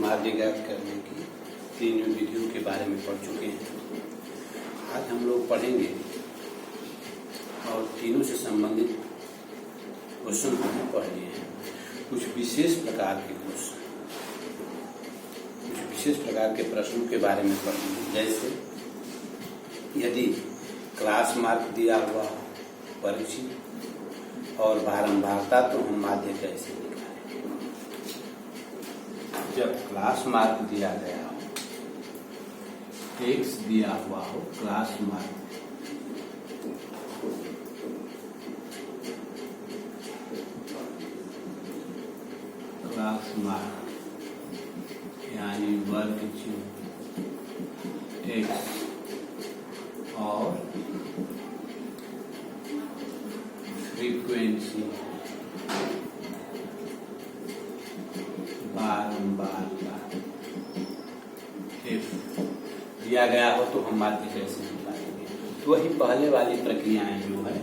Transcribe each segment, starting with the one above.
माध्य ज्ञात करने की तीन विधियों के बारे में पढ़ चुके हैं। आज हम लोग पढ़ेंगे और तीनों से संबंधित क्वेश्चन हमने पढ़ लिए हैं। कुछ विशेष प्रकार के क्वेश्चन, कुछ विशेष प्रकार के प्रश्नों के बारे में पढ़ेंगे। जैसे यदि क्लास मार्क दिया हुआ परिचित और बारंबारता, तो हम माध्य कैसे निकालें। जब क्लास मार्क दिया गया हो, एक्स दिया हुआ हो, क्लास मार्क यानी वर्ग एक्स और फ्रीक्वेंसी बारंबारता एफ दिया गया हो, तो हम माध्य कैसे निकालेंगे। तो वही पहले वाली प्रक्रियाएं जो है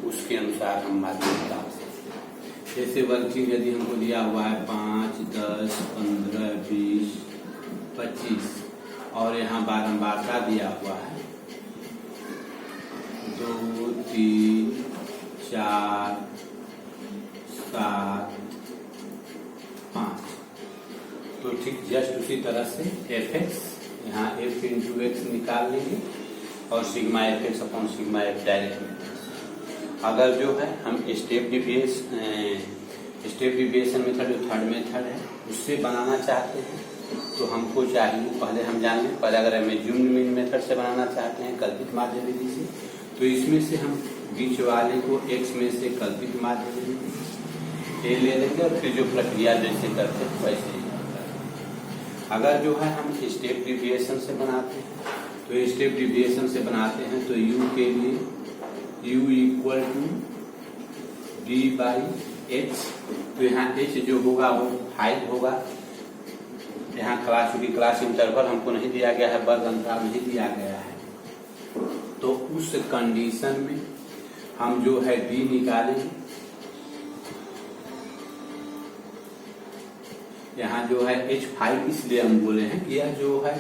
उसके अनुसार हम माध्य निकाल सकते हैं। जैसे वर्किंग यदि हमको दिया हुआ है 5, 10, 15, 20, 25 और यहाँ बारंबारता दिया हुआ है 2, 3, 4, 7, 5। तो ठीक जस्ट उसी तरह से एफ एक्स, यहाँ एफ इंटू एक्स निकाल लेंगे और sigma F x upon sigma F direct में। अगर जो है हम स्टेप डिविएशन मेथड जो थर्ड मेथड है उससे बनाना चाहते हैं, तो हमको चाहिए पहले हम जान लें। पहले अगर हम एज्यूम्ड मीन मेथड से बनाना चाहते हैं कल्पित माध्य विधि से, तो इसमें से हम बीच वाले को x में से कल्पित माध्य विधि ले लेंगे और फिर जो प्रक्रिया जैसे करते हैं वैसे ही। अगर जो है हम स्टेप डिविएशन से बनाते हैं, तो स्टेप डिविएशन से बनाते हैं तो u के लिए u equal to D by H. तो यहाँ h जो होगा वो 5 होगा। यहाँ क्लास इंटरवल हमको नहीं दिया गया है, वर्ग अंतराल नहीं दिया गया है, तो उस कंडीशन में हम जो है d निकालेंगे। यहाँ जो है h5 इसलिए हम बोले हैं कि यह जो है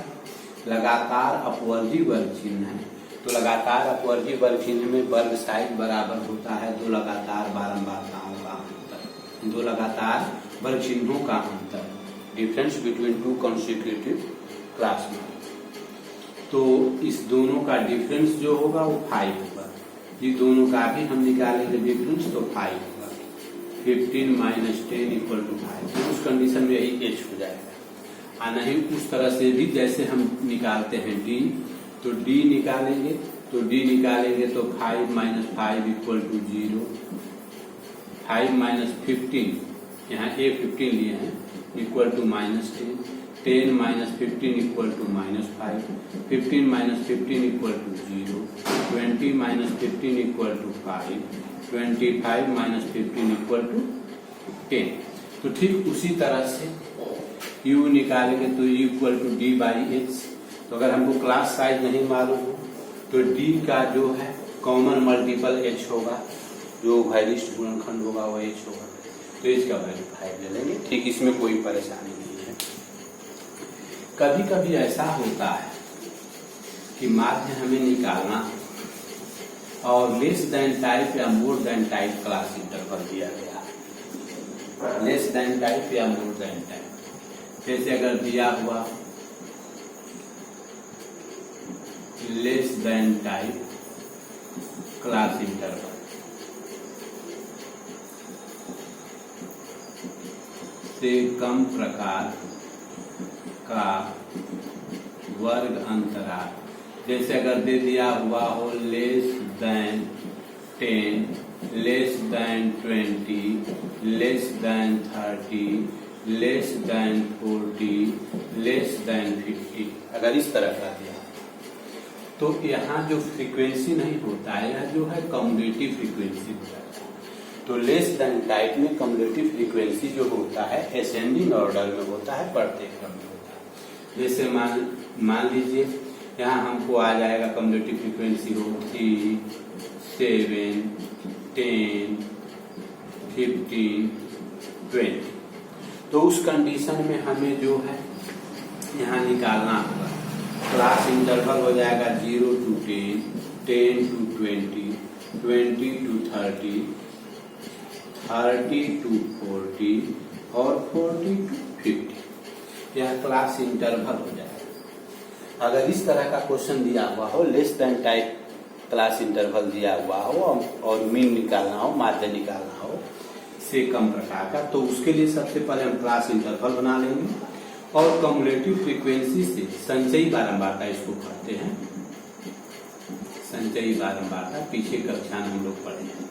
लगातार अपवर्गी वर्ग चिन्ह है। तो लगातार अपवर्गी वर्ग चिन्ह में वर्ग साइड बराबर होता है दो लगातार बारंबारताओं का अंतर, दो लगातार वर्ग चिन्हों का अंतर, difference between two consecutive class mark. तो इस दोनों का डिफरेंस जो होगा वो 5 होगा। ये दोनों का भी हम निकालेंगे डिफरेंस, तो 5 होगा। 15 माइनस 10 इक्वल टू 5। तो उस कंडीशन में यही h हो जाएगा। और नहीं उस तरह से भी जैसे हम निकालते हैं d, तो d निकालेंगे तो 5 माइनस 5 इक्वल टू 0। 5 माइनस 15, यहाँ a 15 लिए हैं, equal to minus 10। 10 minus 15 equal to minus 5। 15 minus 15 equal to 0। 20 minus 15 equal to 5। 25 minus 15 equal to 10। तो ठीक उसी तरह से u निकालेंगे तो u equal to D by H. तो अगर हमको क्लास साइज नहीं मालूम हो तो d का जो है कॉमन मल्टीपल h होगा, जो वैरिष्ट गुणनखंड होगा वो h होगा। तो इसका वैल्यू 5 ले लेंगे। ठीक, इसमें कोई परेशानी नहीं है। कभी कभी ऐसा होता है कि माध्य हमें निकालना है और लेस देन टाइप या more than type class interval दिया गया है। लेस देन टाइप या मोर देन टाइप, जैसे अगर दिया हुआ less than type class interval से कम प्रकार का वर्ग अंतराल, जैसे अगर दे दिया हुआ हो less than 10, less than 20, less than 30, less than 40, less than 50, अगर इस तरह का दिया तो यहाँ जो फ्रीक्वेंसी नहीं होता है, यह जो है कम्युलेटिव फ्रीक्वेंसी होता है। तो लेस देन टाइप में कम्युलेटिव फ्रीक्वेंसी जो होता है असेंडिंग ऑर्डर में होता है, बढ़ते क्रम में होता है। जैसे मान लीजिए यहाँ हमको आ जाएगा कम्युलेटिव फ्रीक्वेंसी हो 3, 7, 10, 15, 20। तो उस कंडीशन में हमें जो है यहाँ निकालना होगा। क्लास इंटरवल हो जाएगा 0 to 10, 10 to 20, 20 to 30, 30 to 40 और 40 to 50। यह क्लास इंटरवल हो जाएगा। अगर इस तरह का क्वेश्चन दिया हुआ हो, less than type class interval दिया हुआ हो और मीन निकालना हो, माध्य निकालना हो से कम प्रकार का, तो उसके लिए सबसे पहले हम क्लास इंटरवल बना लेंगे और कम्युलेटिव फ्रीक्वेंसी से संचयी बारंबारता इसको पढ़ते हैं। संचयी बारंबारता पीछे कक्षा में हम लोग पढ़े हैं,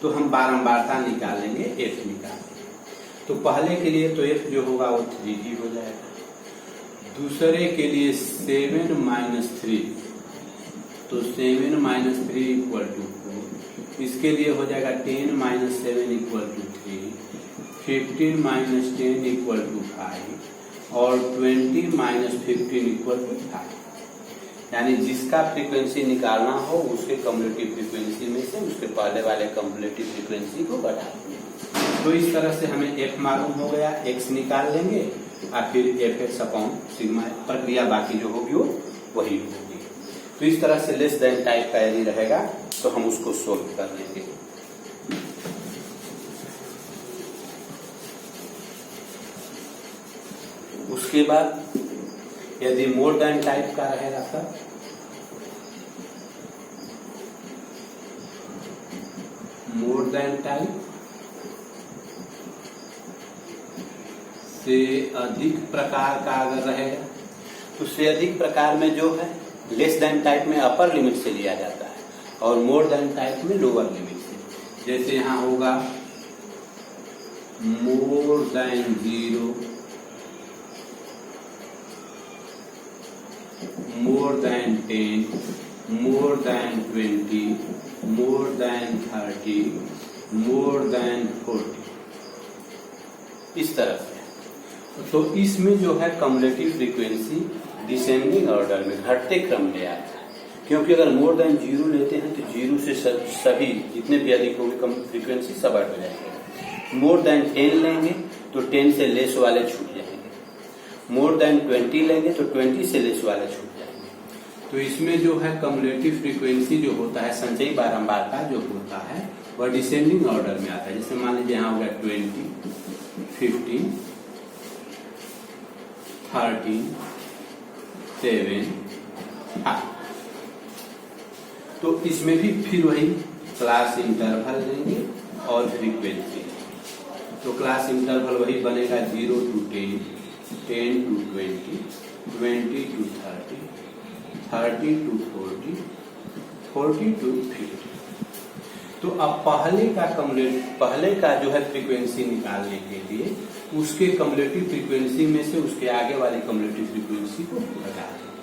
तो हम बारंबारता निकालेंगे, एफ निकालेंगे। तो पहले के लिए तो एफ जो होगा वो 3G हो जाएगा। दूसरे के लिए 7 - 3, तो 7 - 3 = 4। इसके लिए हो जाएगा 10 - 7 = 3, 15 - 10 = 5 और 20 - 15 = 5। यानी जिसका फ्रीक्वेंसी निकालना हो उसके कम्युलेटिव फ्रीक्वेंसी में से उसके पहले वाले कम्युलेटिव फ्रीक्वेंसी को घटा देंगे। तो इस तरह से हमें एफ मालूम हो गया, एक्स निकाल लेंगे और फिर Fx/सिग्मा प्रक्रिया बाकी जो होगी वो वही होगी। तो इस तरह से लेस देन टाइप का यदि रहेगा तो हम उसको सोल्व कर लेंगे। उसके बाद यदि मोर देन टाइप का रहेगा तब मोर देन टाइप से अधिक प्रकार का अगर रहेगा तो से अधिक प्रकार में जो है लेस देन टाइप में अपर लिमिट से लिया जाता है और मोर देन टाइप में लोअर लिमिट से। जैसे यहां होगा more than 0, more than 10, more than 20, more than 30, more than 40, इस तरह से। तो इसमें जो है कम्युलेटिव फ्रीक्वेंसी डिसेंडिंग ऑर्डर में घटते क्रम में आता है, क्योंकि अगर मोर देन 0 लेते हैं तो 0 से सभी जितने भी अधिक होंगे कम फ्रीक्वेंसी सब हट हो जाएंगे। मोर देन 10 लेंगे तो 10 से लेस वाले छूट जाएंगे। मोर देन 20 लेंगे तो 20 से लेस वाले छूट जाएंगे। तो इसमें जो है कम्युलेटिव फ्रीक्वेंसी जो होता है, संचयी बारंबारता जो होता है वह डिसेंडिंग ऑर्डर में आता है। जैसे मान लीजिए यहाँ हो गया 20, 15, 13, 7, 5। तो इसमें भी फिर वही क्लास इंटरवल लेंगे और फ्रीक्वेंसी। तो क्लास इंटरवल वही बनेगा 0 to 10, 10 to 20, 20 to 30, 30 to 40, 40 to 50। तो अब पहले का जो है फ्रीक्वेंसी निकालने के लिए उसके कम्युलेटिव फ्रीक्वेंसी में से उसके आगे वाली कम्युलेटिव फ्रीक्वेंसी को घटा देंगे।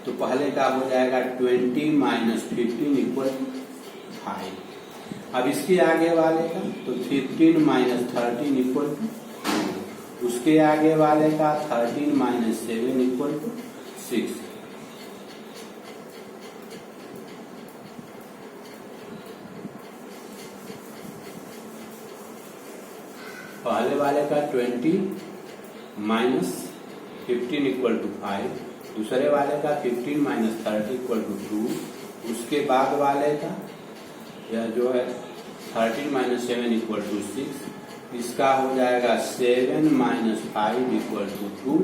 तो पहले का हो जाएगा 20 - 15 = 5। अब इसके आगे वाले का तो 15 - 13 = 2। उसके आगे वाले का 13 - 7 = 6। पहले वाले का 20 - 15 = 5। दूसरे वाले का 15 - 30 = 2। उसके बाद वाले का यह जो है 13 - 7 = 6। इसका हो जाएगा 7 - 5 = 2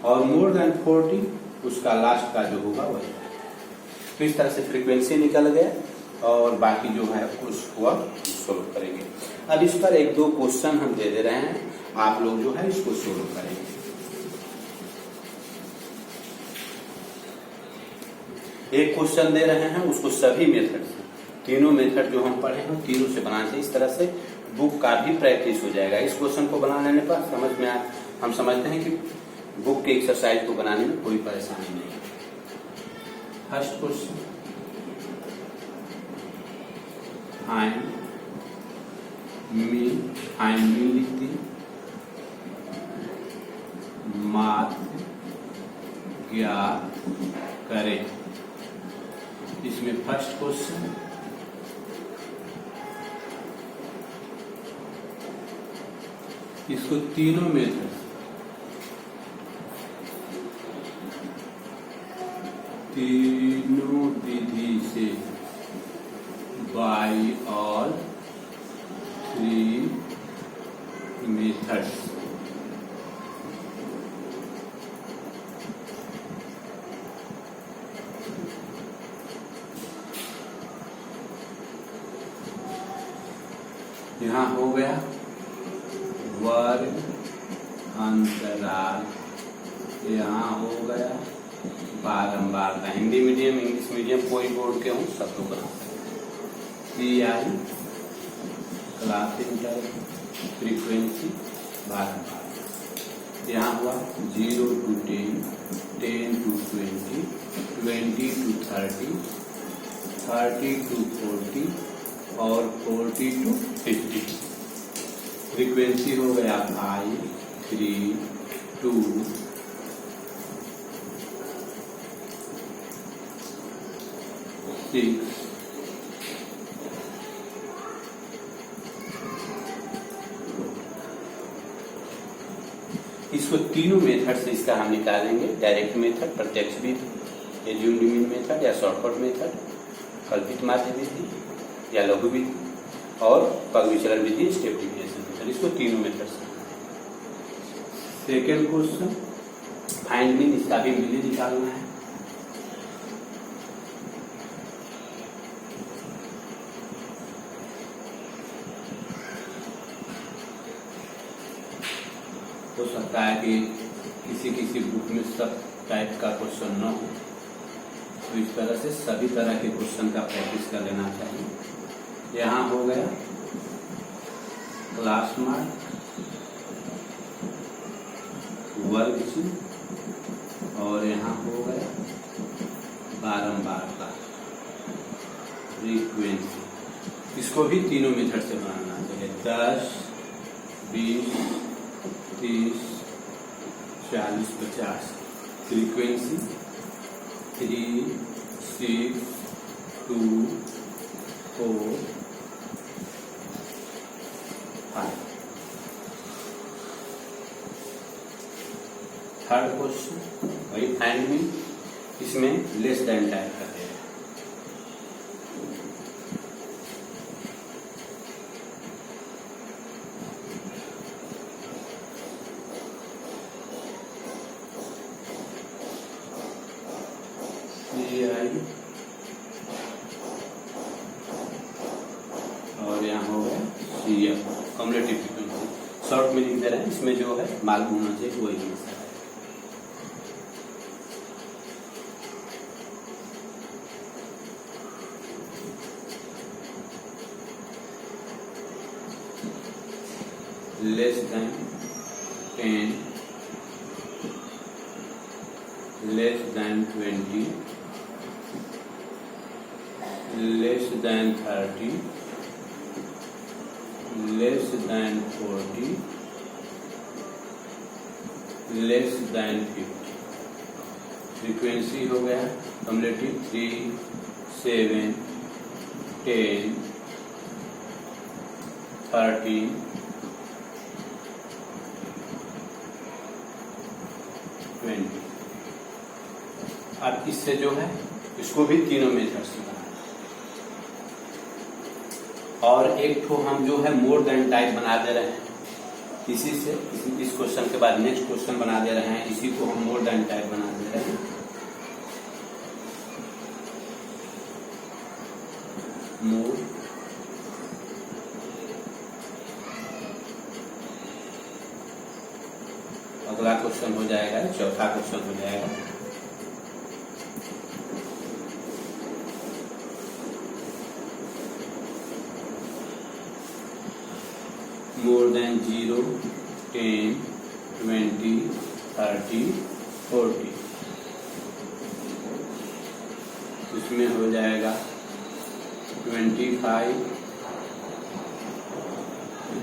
और मोर देन 40 उसका लास्ट का जो होगा वही। तो इस तरह से फ्रीक्वेंसी निकल गया और बाकी जो है कुछ हुआ सोल्व करेंगे। अब इस पर 1-2 क्वेश्चन हम दे दे रहे हैं, आप लोग जो है इसको सोल्व करेंगे। एक क्वेश्चन दे रहे हैं, उसको सभी मेथड से, तीनों मेथड जो हम पढ़े हैं तीनों से बनाना चाहिए। इस तरह से बुक का भी प्रैक्टिस हो जाएगा। इस क्वेश्चन को बना लेने पर समझ में हम समझते हैं कि बुक के एक्सरसाइज को बनाने में कोई परेशानी नहीं है। फर्स्ट क्वेश्चन, मीन लिखती माध्य ज्ञात करें। इसमें फर्स्ट क्वेश्चन इसको तीनों मेथड तीनों विधि से बाई ऑल थ्री मेथड्स यहाँ हो गया वर्ग अंतराल, यहाँ हो गया बारंबारता। हिंदी मीडियम इंग्लिश मीडियम कोई बोर्ड के हूँ सब लोग बना सकते। CI क्लास इंटरवल फ्रीक्वेंसी बारंबार। यहाँ हुआ 0 to 10, 10 to 20, 20 to 30, 30 to 40 और 40 to 50। फ्रीक्वेंसी हो गया 5, 3, 2, 6, इसको तीनों मेथड से इसका हम निकालेंगे। डायरेक्ट मेथड, प्रत्यक्ष विधि, एज्यूम्ड मीन मेथड या शॉर्टकट मेथड, कल्पित माध्य विधि या लघु विधि और पग विचलन विधि, स्टेप डिविएशन मेथड। इसको तीनों मेथड से। सेकेंड क्वेश्चन, फाइंड मीन, इसका भी मीन निकालना है। हो सकता है कि किसी बुक में सब टाइप का क्वेश्चन न हो, तो इस तरह से सभी तरह के क्वेश्चन का प्रैक्टिस कर लेना चाहिए। यहाँ हो गया क्लास मार्क, वर्ग चिन्ह और यहाँ हो गया बारंबारता, फ्रीक्वेंसी। इसको भी तीनों मेथड से बनाना चाहिए। 10, 20, 30, 40, 50। फ्रीक्वेंसी 3, 6, 2, 4, 5। थर्ड क्वेश्चन वही फाइंड मीन, इसमें लेस देन टाइप करते हैं। और यहाँ हो गया CF, कम्युलेटिव फ्रीक्वेंसी। शॉर्ट में लिख दे रहे हैं, इसमें जो है मालूम होना चाहिए वही है। Less than 10, less than 20, less than 30, less than 40, less than 50। Frequency हो गया कम्युलेटिव 3, 7, 10, 30, 20। अब इससे जो है इसको भी तीनों मेथड से बनाना। और एक तो हम जो है मोर देन टाइप बना दे रहे हैं, इसी से इस क्वेश्चन के बाद नेक्स्ट क्वेश्चन बना दे रहे हैं, इसी को हम मोर देन टाइप बना दे रहे हैं। मोर अगला क्वेश्चन हो जाएगा, चौथा क्वेश्चन हो जाएगा। More than 0, 10, 20, 30, 40। इसमें हो जाएगा 25,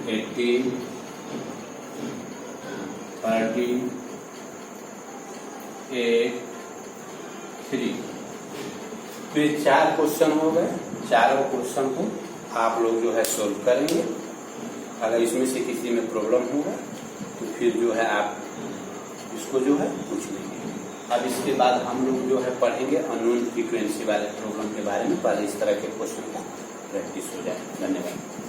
18, 30, 8, 3। तो ये 4 क्वेश्चन हो गए। चारों क्वेश्चन को आप लोग जो है सोल्व करेंगे। अगर इसमें से किसी में प्रॉब्लम होगा तो फिर जो है आप इसको जो है पूछ लेंगे। अब इसके बाद हम लोग जो है पढ़ेंगे अननोन फ्रीक्वेंसी वाले प्रॉब्लम के बारे में। पहले इस तरह के क्वेश्चन का प्रैक्टिस हो जाए। धन्यवाद।